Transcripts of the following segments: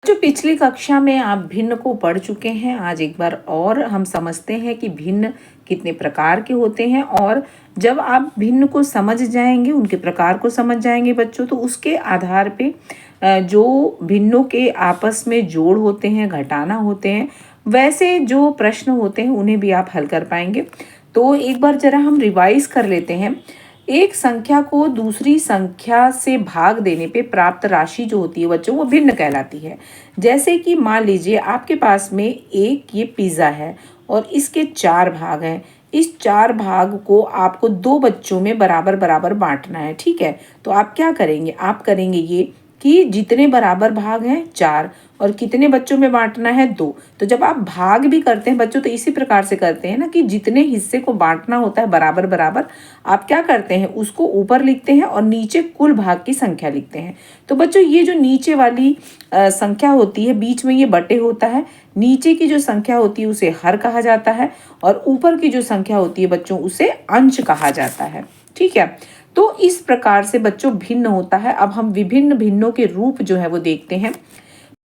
जो पिछली कक्षा में आप भिन्न को पढ़ चुके हैं, आज एक बार और हम समझते हैं कि भिन्न कितने प्रकार के होते हैं। और जब आप भिन्न को समझ जाएंगे, उनके प्रकार को समझ जाएंगे बच्चों, तो उसके आधार पे जो भिन्नों के आपस में जोड़ होते हैं, घटाना होते हैं, वैसे जो प्रश्न होते हैं उन्हें भी आप हल कर पाएंगे। तो एक बार जरा हम रिवाइज कर लेते हैं। एक संख्या को दूसरी संख्या से भाग देने पे प्राप्त राशि जो होती है बच्चों, वो भिन्न कहलाती है। जैसे कि मान लीजिए आपके पास में एक ये पिज़्ज़ा है और इसके 4 भाग हैं। इस 4 भाग को आपको 2 बच्चों में बराबर बराबर बांटना है, ठीक है। तो आप क्या करेंगे, आप करेंगे ये कि जितने बराबर भाग हैं 4 और कितने बच्चों में बांटना है 2। तो जब आप भाग भी करते हैं बच्चों, तो इसी प्रकार से करते हैं ना कि जितने हिस्से को बांटना होता है बराबर बराबर, आप क्या करते हैं उसको ऊपर लिखते हैं और नीचे कुल भाग की संख्या लिखते हैं। तो बच्चों ये जो नीचे वाली संख्या होती है, बीच में ये बटे होता है, नीचे की जो संख्या होती है उसे हर कहा जाता है और ऊपर की जो संख्या होती है बच्चों उसे अंश कहा जाता है, ठीक है। तो इस प्रकार से बच्चों भिन्न होता है। अब हम विभिन्न भिन्नों के रूप जो है वो देखते हैं।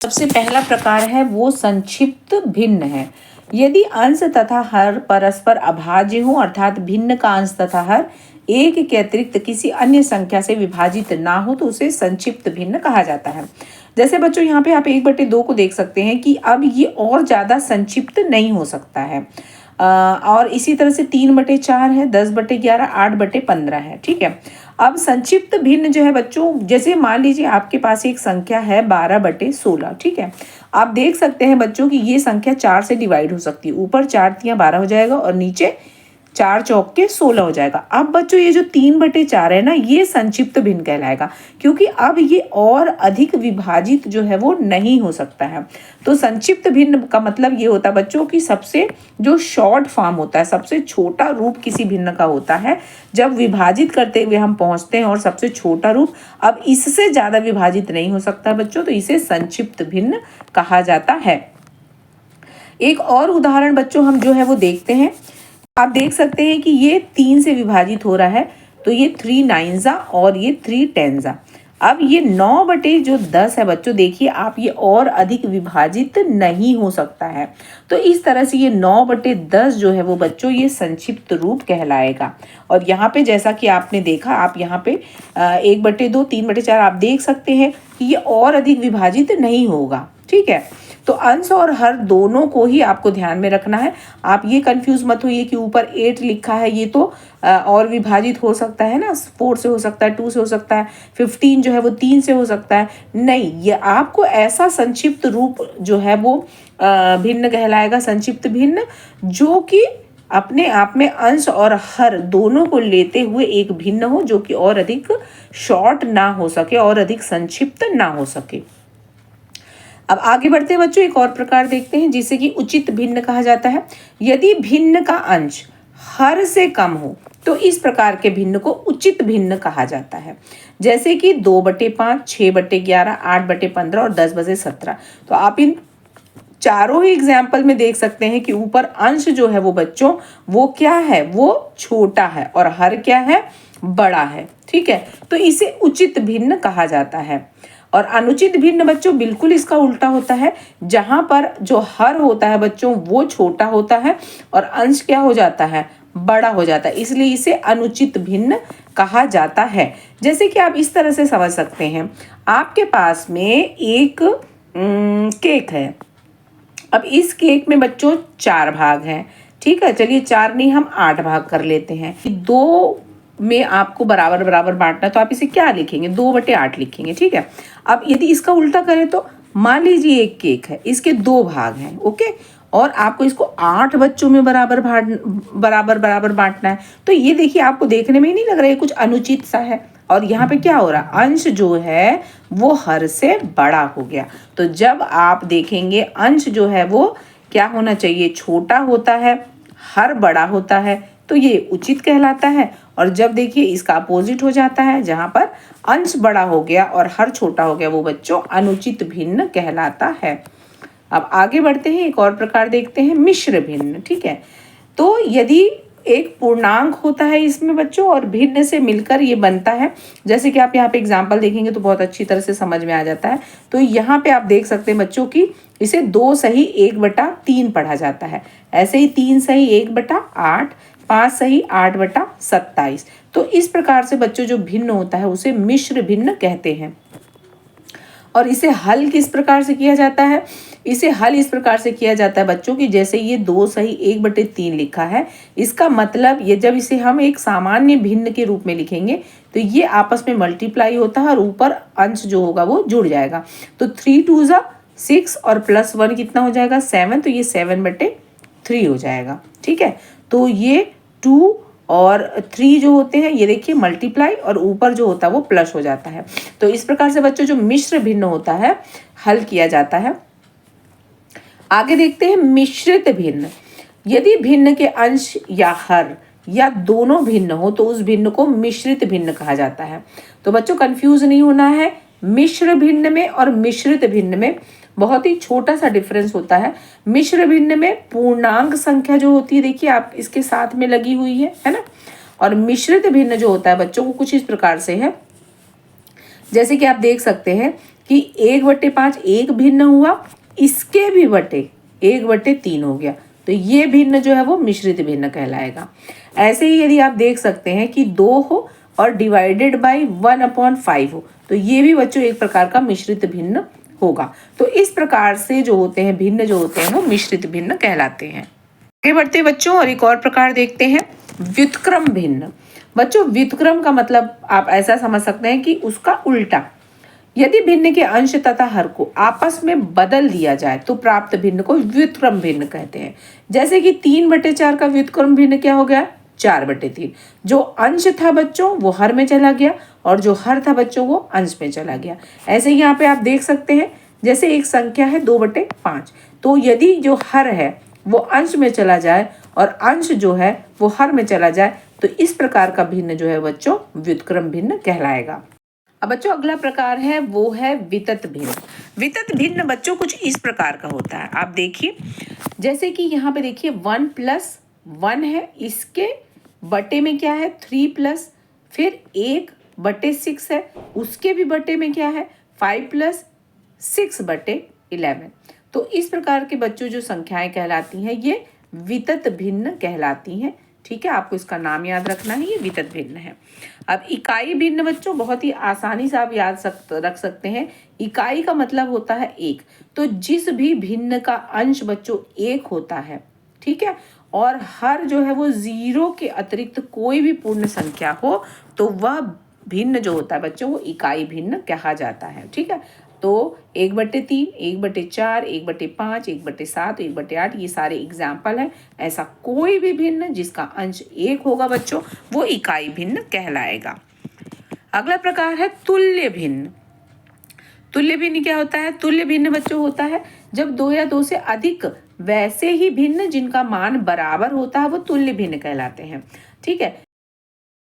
सबसे पहला प्रकार है वो संक्षिप्त भिन्न है। यदि अंश तथा हर परस्पर अभाज्य हो, अर्थात भिन्न का अंश तथा हर एक के अतिरिक्त किसी अन्य संख्या से विभाजित ना हो, तो उसे संक्षिप्त भिन्न कहा जाता है। जैसे बच्चों यहाँ पे आप 1/2 को देख सकते हैं कि अब ये और ज़्यादा संक्षिप्त नहीं हो सकता है। और इसी तरह से 3/4 है, 10/11, 8/15 है, ठीक है। अब संक्षिप्त भिन्न जो है बच्चों, जैसे मान लीजिए आपके पास एक संख्या है 12/16, ठीक है। आप देख सकते हैं बच्चों कि ये संख्या 4 से डिवाइड हो सकती है। ऊपर 4 तियां 12 हो जाएगा और नीचे 4 चौके 16 हो जाएगा। अब बच्चों ये जो 3/4 है ना, ये संक्षिप्त भिन्न कहलाएगा, क्योंकि अब ये और अधिक विभाजित जो है वो नहीं हो सकता है। तो संक्षिप्त भिन्न का मतलब ये होता है बच्चों की सबसे जो शॉर्ट फॉर्म होता है, सबसे छोटा रूप किसी भिन्न का होता है। जब विभाजित करते हुए हम पहुंचते हैं और सबसे छोटा रूप अब इससे ज़्यादा विभाजित नहीं हो सकता बच्चों, तो इसे संक्षिप्त भिन्न कहा जाता है। एक और उदाहरण बच्चों हम जो है वो देखते हैं। आप देख सकते हैं कि ये 3 से विभाजित हो रहा है, तो ये 3 9 और ये 3 10। अब ये 9/10 है बच्चों, देखिए आप, ये और अधिक विभाजित नहीं हो सकता है। तो इस तरह से ये 9/10 जो है वो बच्चों ये संक्षिप्त रूप कहलाएगा। और यहाँ पे जैसा कि आपने देखा, आप यहाँ पे 1/2, 3/4 आप देख सकते हैं कि ये और अधिक विभाजित नहीं होगा, ठीक है। तो अंश और हर दोनों को ही आपको ध्यान में रखना है। आप ये कंफ्यूज मत होइए कि ऊपर 8 लिखा है, ये तो और विभाजित हो सकता है ना, 4 से हो सकता है, 2 से हो सकता है, 15 जो है वो 3 से हो सकता है। नहीं, ये आपको ऐसा संक्षिप्त रूप जो है वो भिन्न कहलाएगा, संक्षिप्त भिन्न, जो कि अपने आप में अंश और हर दोनों को लेते हुए एक भिन्न हो, जो कि और अधिक शॉर्ट ना हो सके और अधिक संक्षिप्त ना हो सके। अब आगे बढ़ते हैं बच्चों, एक और प्रकार देखते हैं जिसे कि उचित भिन्न कहा जाता है। यदि भिन्न का अंश हर से कम हो, तो इस प्रकार के भिन्न को उचित भिन्न कहा जाता है। जैसे कि 2/5, 6/11, 8/15 और 10/17। तो आप इन चारों ही एग्जाम्पल में देख सकते हैं कि ऊपर अंश जो है वो बच्चों वो क्या है, वो छोटा है और हर क्या है, बड़ा है, ठीक है। तो इसे उचित भिन्न कहा जाता है। और अनुचित भिन्न बच्चों बिल्कुल इसका उल्टा होता है, जहां पर जो हर होता है बच्चों वो छोटा होता है और अंश क्या हो जाता है, बड़ा हो जाता है, इसलिए इसे अनुचित भिन्न कहा जाता है। जैसे कि आप इस तरह से समझ सकते हैं, आपके पास में एक केक है। अब इस केक में बच्चों 4 भाग हैं, ठीक है। चलिए 4 नहीं, हम 8 भाग कर लेते हैं। 2 में आपको बराबर बराबर बांटना है, तो आप इसे क्या लिखेंगे, 2/8 लिखेंगे, ठीक है। अब यदि इसका उल्टा करें तो मान लीजिए एक केक है, इसके 2 भाग हैं, ओके, और आपको इसको 8 बच्चों में बराबर बराबर बांटना है। तो ये देखिए, आपको देखने में ही नहीं लग रहा है कुछ अनुचित सा है। और यहाँ पे क्या हो रहा है, अंश जो है वो हर से बड़ा हो गया। तो जब आप देखेंगे अंश जो है वो क्या होना चाहिए, छोटा होता है, हर बड़ा होता है, तो ये उचित कहलाता है। और जब देखिए इसका अपोजिट हो जाता है, जहाँ पर अंश बड़ा हो गया और हर छोटा हो गया, वो बच्चों अनुचित भिन्न कहलाता है। अब आगे बढ़ते हैं, एक और प्रकार देखते हैं, मिश्र भिन्न, ठीक है। तो यदि एक पूर्णांक होता है इसमें बच्चों, और भिन्न से मिलकर ये बनता है। जैसे कि आप यहाँ पे एग्जाम्पल देखेंगे तो बहुत अच्छी तरह से समझ में आ जाता है। तो यहाँ पे आप देख सकते हैं बच्चों की इसे 2 सही 1/3 पढ़ा जाता है। ऐसे ही 3 सही 1/8, 5 सही 8/27। तो इस प्रकार से बच्चों जो भिन्न होता है उसे मिश्र भिन्न कहते हैं। और इसे हल किस प्रकार से किया जाता है? इसे हल इस प्रकार से किया जाता है बच्चों की जैसे ये 2 सही 1/3 लिखा है, इसका मतलब ये जब इसे हम एक सामान्य भिन्न के रूप में लिखेंगे तो ये आपस में मल्टीप्लाई होता है और ऊपर अंश जो होगा वो जुड़ जाएगा। तो 3 2 जा 6 और +1 कितना हो जाएगा 7, तो ये 7/3 हो जाएगा। ठीक है, तो ये 2 और 3 जो होते हैं ये देखिए मल्टीप्लाई और ऊपर जो होता है वो प्लस हो जाता है। तो इस प्रकार से बच्चों जो मिश्र भिन्न होता है हल किया जाता है। आगे देखते हैं मिश्रित भिन्न। यदि भिन्न के अंश या हर या दोनों भिन्न हो तो उस भिन्न को मिश्रित भिन्न कहा जाता है। तो बच्चों कंफ्यूज नहीं होना है, मिश्र भिन्न में और मिश्रित भिन्न में बहुत ही छोटा सा डिफरेंस होता है। मिश्र भिन्न में पूर्णांक संख्या जो होती है देखिए आप इसके साथ में लगी हुई है ना। और मिश्रित भिन्न जो होता है बच्चों को कुछ इस प्रकार से है, जैसे कि आप देख सकते हैं कि 1/5 एक भिन्न हुआ, इसके भी बटे 1/3 हो गया, तो ये भिन्न जो है वो मिश्रित भिन्न कहलाएगा। ऐसे ही यदि आप देख सकते हैं कि 2 हो और डिवाइडेड बाई 1/5 हो तो ये भी बच्चों एक प्रकार का मिश्रित भिन्न होगा। तो इस प्रकार से जो होते हैं भिन्न जो होते हैं वो मिश्रित भिन्न कहलाते हैं। आगे बढ़ते बच्चों और एक और प्रकार देखते हैं व्युत्क्रम भिन्न। बच्चों व्युत्क्रम का मतलब आप ऐसा समझ सकते हैं कि उसका उल्टा। यदि भिन्न के अंश तथा हर को आपस में बदल दिया जाए तो प्राप्त भिन्न को व्युत्क्रम भिन्न कहते हैं। जैसे कि 3/4 का व्युत्क्रम भिन्न क्या हो गया 4/3। जो अंश था बच्चों वो हर में चला गया और जो हर था बच्चों वो अंश में चला गया। ऐसे ही यहाँ पे आप देख सकते हैं जैसे एक संख्या है 2/5, तो यदि जो हर है वो अंश में चला जाए और अंश जो है वो हर में चला जाए तो इस प्रकार का भिन्न जो है बच्चों व्युत्क्रम भिन्न कहलाएगा। अब बच्चों अगला प्रकार है वो है वितत भिन्न। वितत भिन्न बच्चों कुछ इस प्रकार का होता है, आप देखिए जैसे कि यहाँ पे देखिए 1 + 1 है, इसके बटे में क्या है 3 प्लस फिर 1/6 है, उसके भी बटे में क्या है 5 + 6/11। तो इस प्रकार के बच्चों जो संख्याएं कहलाती हैं ये वितत भिन्न कहलाती हैं। ठीक है, आपको इसका नाम याद रखना है, ये वितत भिन्न है। अब इकाई भिन्न बच्चों बहुत ही आसानी से आप रख सकते हैं। इकाई का मतलब होता है एक, तो जिस भी भिन्न का अंश बच्चों 1 होता है, ठीक है, और हर जो है वो 0 के अतिरिक्त कोई भी पूर्ण संख्या हो तो वह भिन्न जो होता है बच्चों वो इकाई भिन्न कहा जाता है। ठीक है, तो 1/3, 1/4, 1/5, 1/7, 1/8 ये सारे एग्जाम्पल हैं। ऐसा कोई भी भिन्न जिसका अंश 1 होगा बच्चों वो इकाई भिन्न कहलाएगा। अगला प्रकार है तुल्य भिन्न। तुल्य भिन्न क्या होता है? तुल्य भिन्न बच्चों होता है जब 2 या 2 से अधिक वैसे ही भिन्न जिनका मान बराबर होता है वो तुल्य भिन्न कहलाते हैं। ठीक है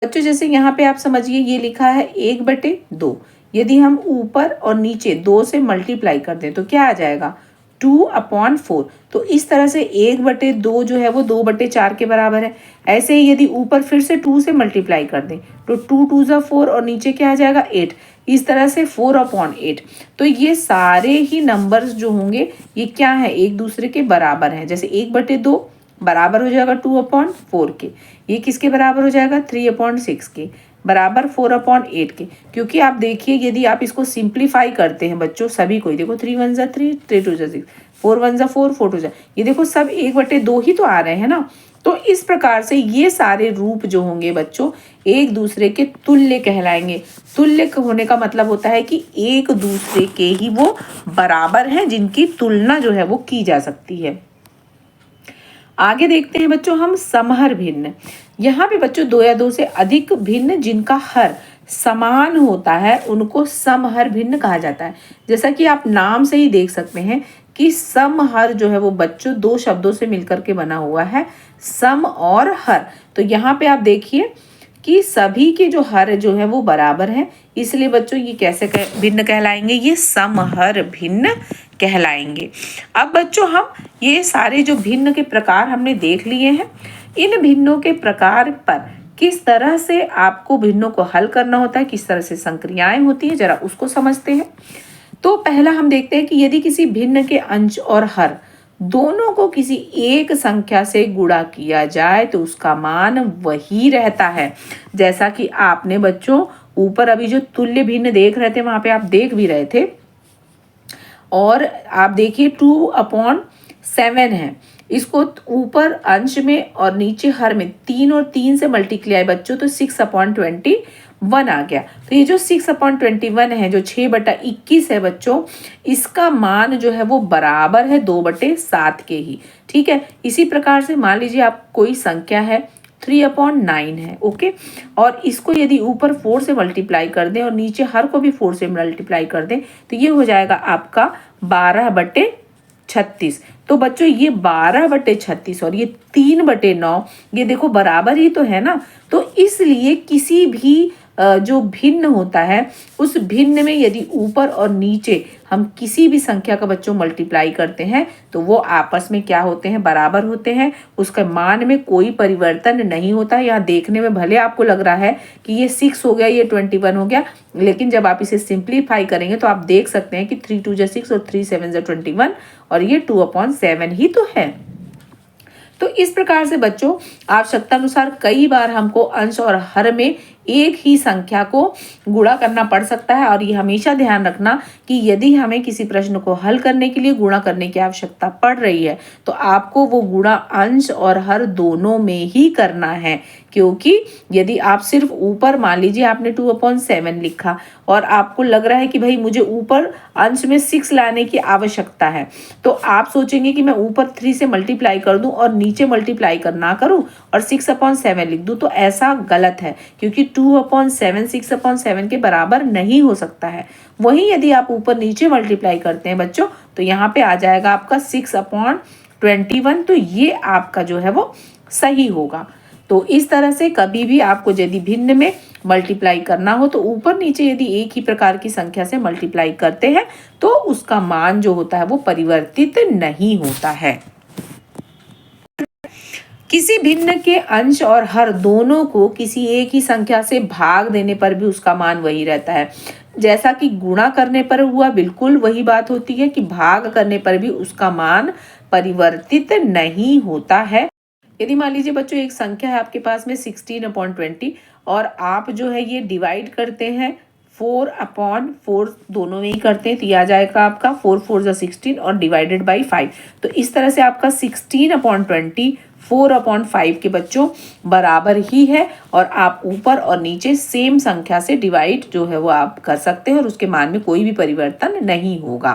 बच्चों, जैसे यहाँ पे आप समझिए ये लिखा है 1/2, यदि हम ऊपर और नीचे 2 से मल्टीप्लाई कर दें तो क्या आ जाएगा 2/4। तो इस तरह से 1/2 जो है वो 2/4 के बराबर है। ऐसे ही यदि ऊपर फिर से 2 से मल्टीप्लाई कर दें तो 2 2 जा 4 और नीचे क्या आ जाएगा 8। इस तरह से 4/8। तो ये सारे ही नंबर्स जो होंगे ये क्या है एक दूसरे के बराबर हैं। जैसे 1/2 बराबर हो जाएगा 2/4 के, ये किसके बराबर हो जाएगा 3/6 के, बराबर 4/8 के। क्योंकि आप देखिए यदि आप इसको सिंप्लीफाई करते हैं बच्चों सभी को, देखो 3 1 जा 3, 3 2 जा 6, 4 1 जा 4, 4 2 जा, ये देखो सब 1/2 ही तो आ रहे हैं ना। तो इस प्रकार से ये सारे रूप जो होंगे बच्चों एक दूसरे के तुल्य कहलाएंगे। तुल्य होने का मतलब होता है कि एक दूसरे के ही वो बराबर हैं, जिनकी तुलना जो है वो की जा सकती है। आगे देखते हैं बच्चों हम समहर भिन्न। यहाँ पे बच्चों 2 या 2 से अधिक भिन्न जिनका हर समान होता है उनको समहर भिन्न कहा जाता है। जैसा कि आप नाम से ही देख सकते हैं कि समहर जो है वो बच्चों 2 शब्दों से मिलकर के बना हुआ है, सम और हर। तो यहाँ पे आप देखिए कि सभी के जो हर जो है वो बराबर है, इसलिए बच्चों ये कैसे भिन्न कहलाएंगे, ये समहर भिन्न कहलाएंगे। अब बच्चों हम ये सारे जो भिन्न के प्रकार हमने देख लिए हैं, इन भिन्नों के प्रकार पर किस तरह से आपको भिन्नों को हल करना होता है, किस तरह से संक्रियाएं होती है, जरा उसको समझते हैं। तो पहला हम देखते हैं कि यदि किसी भिन्न के अंश और हर दोनों को किसी एक संख्या से गुणा किया जाए तो उसका मान वही रहता है। जैसा कि आपने बच्चों ऊपर अभी जो तुल्य भिन्न देख रहे थे वहां पे आप देख भी रहे थे, और आप देखिए 2/7 है। इसको ऊपर अंश में और नीचे हर में 3 और 3 से मल्टीप्लाई बच्चों तो 6/21 आ गया। तो ये जो 6/21 है, जो 6/21 है बच्चों, इसका मान जो है वो बराबर है 2/7 के ही। ठीक है, इसी प्रकार से मान लीजिए आप कोई संख्या है 3/9 है, ओके, और इसको यदि ऊपर 4 से मल्टीप्लाई कर दें और नीचे हर को भी 4 से मल्टीप्लाई कर दें तो ये हो जाएगा आपका 12/36। तो बच्चों ये 12/36 और ये 3/9, ये देखो बराबर ही तो है ना। तो इसलिए किसी भी जो भिन्न होता है उस भिन्न में यदि ऊपर और नीचे हम किसी भी संख्या का बच्चों मल्टीप्लाई करते हैं तो वो आपस में क्या होते हैं, बराबर होते हैं। उसके मान में कोई परिवर्तन नहीं होता है। यहाँ देखने में भले आपको लग रहा है कि ये 6 हो गया, ये 21 हो गया, लेकिन जब आप इसे सिंप्लीफाई करेंगे तो आप देख सकते हैं कि 3 2 जा 6 और 3 7 जा 21 और ये 2/7 ही तो है। तो इस प्रकार से बच्चों आवश्यकतानुसार कई बार हमको अंश और हर में एक ही संख्या को गुणा करना पड़ सकता है। और ये हमेशा ध्यान रखना कि यदि हमें किसी प्रश्न को हल करने के लिए गुणा करने की आवश्यकता पड़ रही है तो आपको वो गुणा अंश और हर दोनों में ही करना है। क्योंकि यदि आप सिर्फ ऊपर मान लीजिए आपने 2/7 लिखा और आपको लग रहा है कि भाई मुझे ऊपर अंश में 6 लाने की आवश्यकता है, तो आप सोचेंगे कि मैं ऊपर 3 से मल्टीप्लाई कर दूं और नीचे मल्टीप्लाई ना करूं और 6/7 लिख दूं, तो ऐसा गलत है। क्योंकि 2/7 6/7 के बराबर नहीं हो सकता है। वहीं यदि आप ऊपर नीचे मल्टीप्लाई करते हैं बच्चों तो यहाँ पे आ जाएगा आपका 6/21। तो ये आपका जो है वो सही होगा। तो इस तरह से कभी भी आपको यदि भिन्न में मल्टीप्लाई करना हो तो ऊपर नीचे यदि एक ही प्रकार की संख्या से मल्टीप्लाई करते हैं तो उसका मान जो होता है वो परिवर्तित नहीं होता है। किसी भिन्न के अंश और हर दोनों को किसी एक ही संख्या से भाग देने पर भी उसका मान वही रहता है। जैसा कि गुणा करने पर हुआ, बिल्कुल वही बात होती है कि भाग करने पर भी उसका मान परिवर्तित नहीं होता है। यदि मान लीजिए बच्चों एक संख्या है आपके पास में 16/20 और आप जो है ये डिवाइड करते हैं 4/4 दोनों में ही करते हैं तो ये आ जाएगा आपका 4 4 जा 16 और डिवाइडेड बाई 5। तो इस तरह से आपका 16/20 4/5 के बच्चों बराबर ही है और आप ऊपर और नीचे सेम संख्या से डिवाइड जो है वो आप कर सकते हैं और उसके मान में कोई भी परिवर्तन नहीं होगा।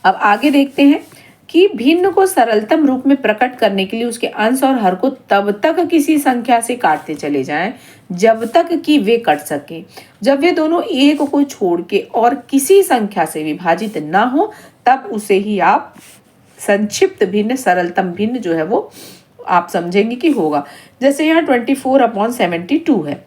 अब आगे देखते हैं कि भिन्न को सरलतम रूप में प्रकट करने के लिए उसके अंश और हर को तब तक किसी संख्या से काटते चले जाएं जब तक कि वे कट सके। जब वे दोनों एक को छोड़ के और किसी संख्या से विभाजित ना हो तब उसे ही आप संक्षिप्त भिन्न, सरलतम भिन्न जो है वो आप समझेंगे कि होगा। जैसे यहाँ 24/72 है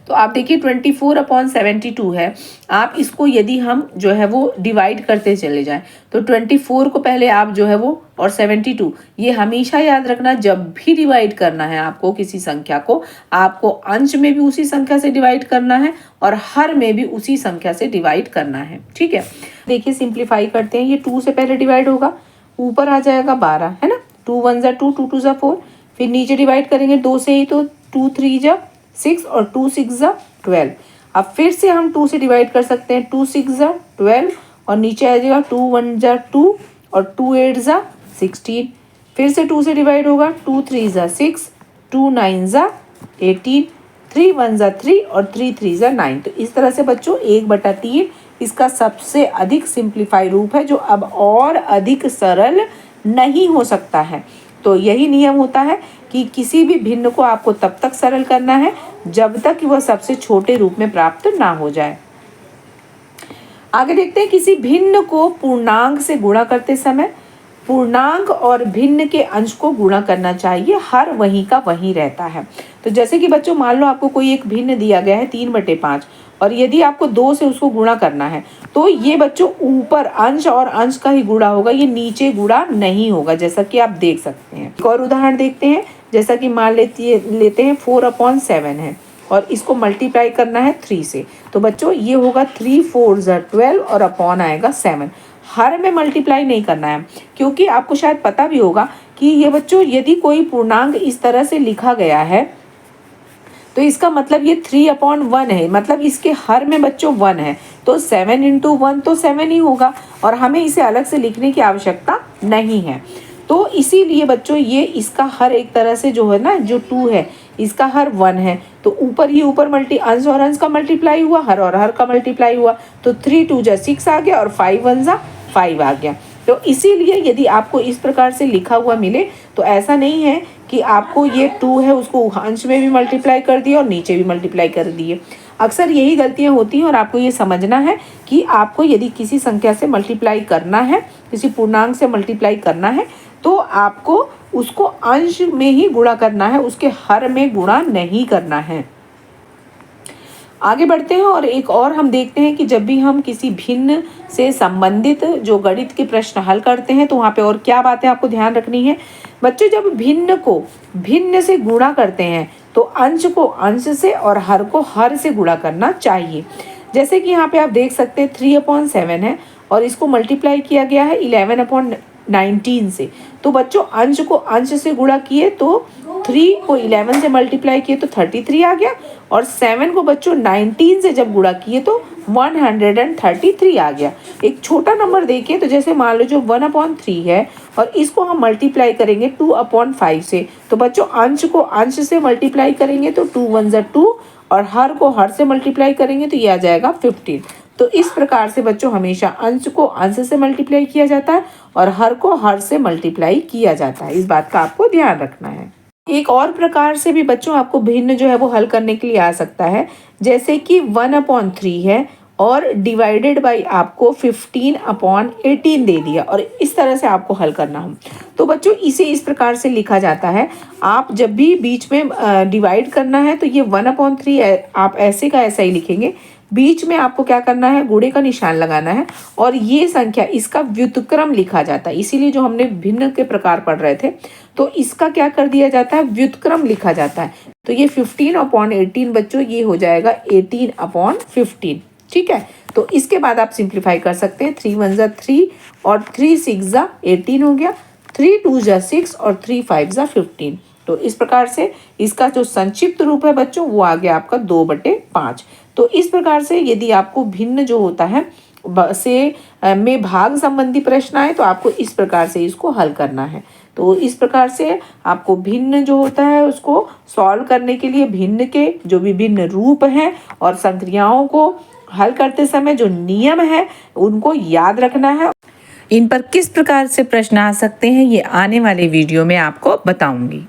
तो आप देखिए 24/72 है। आप इसको यदि हम जो है वो डिवाइड करते चले जाएं तो 24 को पहले आप जो है वो और 72, ये हमेशा याद रखना जब भी डिवाइड करना है आपको किसी संख्या को, आपको अंश में भी उसी संख्या से डिवाइड करना है और हर में भी उसी संख्या से डिवाइड करना है। ठीक है, देखिए सिंप्लीफाई करते हैं। ये 2 से पहले डिवाइड होगा, ऊपर आ जाएगा 12 है ना, 2 1 जा 2 2 2 जा 4, फिर नीचे डिवाइड करेंगे 2 से ही तो 2 3 जा 6 और 2 6 जा 12। अब फिर से हम 2 से डिवाइड कर सकते हैं, 2 6 जा 12 और नीचे आ जाएगा 2 1 जा 2 और 2 8 जा 16। फिर से 2 से डिवाइड होगा, 2 3 जा 6, 2 9 जा 18, 3 1 जा 3 और 3 3 जा 9। तो इस तरह से बच्चों 1/3 इसका सबसे अधिक सिंप्लीफाई रूप है जो अब और अधिक सरल नहीं हो सकता है। तो यही नियम होता है कि किसी भी भिन्न को आपको तब तक सरल करना है जब तक कि वह सबसे छोटे रूप में प्राप्त ना हो जाए। आगे देखते हैं, किसी भिन्न को पूर्णांक से गुणा करते समय पूर्णांक और भिन्न के अंश को गुणा करना चाहिए, हर वहीं का वहीं रहता है। तो जैसे कि बच्चों मान लो आपको कोई एक भिन्न दिया गया है 3/5, और यदि आपको 2 से उसको गुणा करना है तो ये बच्चों ऊपर अंश और अंश का ही गुणा होगा, ये नीचे गुणा नहीं होगा, जैसा कि आप देख सकते हैं। एक और उदाहरण देखते हैं, जैसा कि मान लेते हैं 4/7 है और इसको मल्टीप्लाई करना है 3 से। तो बच्चों ये होगा 3 4 12 और अपॉन आएगा 7। हर में मल्टीप्लाई नहीं करना है, क्योंकि आपको शायद पता भी होगा कि ये बच्चों यदि कोई पूर्णांक इस तरह से लिखा गया है तो इसका मतलब ये 3/1 है, मतलब इसके हर में बच्चों 1 है, तो 7 × 1 तो 7 ही होगा और हमें इसे अलग से लिखने की आवश्यकता नहीं है। तो इसीलिए बच्चों ये इसका हर एक तरह से जो है ना, जो 2 है इसका हर 1 है, तो ऊपर ही ऊपर अंश और अंश का मल्टीप्लाई हुआ, हर और हर का मल्टीप्लाई हुआ, तो 3 2 जा 6 आ गया और 5 1 जा 5 आ गया। तो इसीलिए यदि आपको इस प्रकार से लिखा हुआ मिले तो ऐसा नहीं है कि आपको ये 2 है उसको अंश में भी मल्टीप्लाई कर दिया और नीचे भी मल्टीप्लाई कर दिए। अक्सर यही गलतियां होती हैं और आपको ये समझना है कि आपको यदि किसी संख्या से मल्टीप्लाई करना है, किसी पूर्णांक से मल्टीप्लाई करना है, तो आपको उसको अंश में ही गुणा करना है, उसके हर में गुणा नहीं करना है। आगे बढ़ते हैं और एक और हम देखते हैं कि जब भी हम किसी भिन्न से संबंधित जो गणित के प्रश्न हल करते हैं तो वहाँ पे और क्या बातें आपको ध्यान रखनी है। बच्चों जब भिन्न को भिन्न से गुणा करते हैं तो अंश को अंश से और हर को हर से गुणा करना चाहिए। जैसे कि यहाँ पे आप देख सकते हैं 3/7 है और इसको मल्टीप्लाई किया गया है 11/19 से। तो बच्चों अंश को अंश से गुणा किए तो 3 को 11 से मल्टीप्लाई किए तो 33 आ गया और 7 को बच्चों 19 से जब गुणा किए तो 133 आ गया। एक छोटा नंबर देखिए तो जैसे मान लो जो 1/3 है और इसको हम मल्टीप्लाई करेंगे 2/5 से, तो बच्चों अंश को अंश से मल्टीप्लाई करेंगे तो 2 1 जा 2 और हर को हर से मल्टीप्लाई करेंगे तो ये आ जाएगा 15। तो इस प्रकार से बच्चों हमेशा अंश को अंश से मल्टीप्लाई किया जाता है और हर को हर से मल्टीप्लाई किया जाता है, इस बात का आपको ध्यान रखना है। एक और प्रकार से भी बच्चों आपको भिन्न जो है वो हल करने के लिए आ सकता है, जैसे कि 1/3 है और डिवाइडेड बाई आपको 15/18 दे दिया और इस तरह से आपको हल करना हो तो बच्चों इसे इस प्रकार से लिखा जाता है। आप जब भी बीच में डिवाइड करना है तो ये 1/3 आप ऐसे का ऐसा ही लिखेंगे, बीच में आपको क्या करना है, गुणे का निशान लगाना है और ये संख्या इसका व्युत्क्रम लिखा जाता है। इसीलिए जो हमने भिन्न के प्रकार पढ़ रहे थे तो इसका क्या कर दिया जाता है, व्युत्क्रम लिखा जाता है। तो ये 15/18 बच्चों ये हो जाएगा 18/15। ठीक है, तो इसके बाद आप सिंप्लीफाई कर सकते हैं। 3 1 जा 3 और 3 6 जा 18 हो गया, 3 2 जा 6 और 3 5 जा 15। तो इस प्रकार से इसका जो संक्षिप्त रूप है बच्चों वो आ गया आपका 2/5। तो इस प्रकार से यदि आपको भिन्न जो होता है में भाग संबंधी प्रश्न आए तो आपको इस प्रकार से इसको हल करना है। तो इस प्रकार से आपको भिन्न जो होता है उसको सॉल्व करने के लिए भिन्न के जो विभिन्न रूप हैं और संक्रियाओं को हल करते समय जो नियम है उनको याद रखना है। इन पर किस प्रकार से प्रश्न आ सकते हैं ये आने वाले वीडियो में आपको बताऊंगी।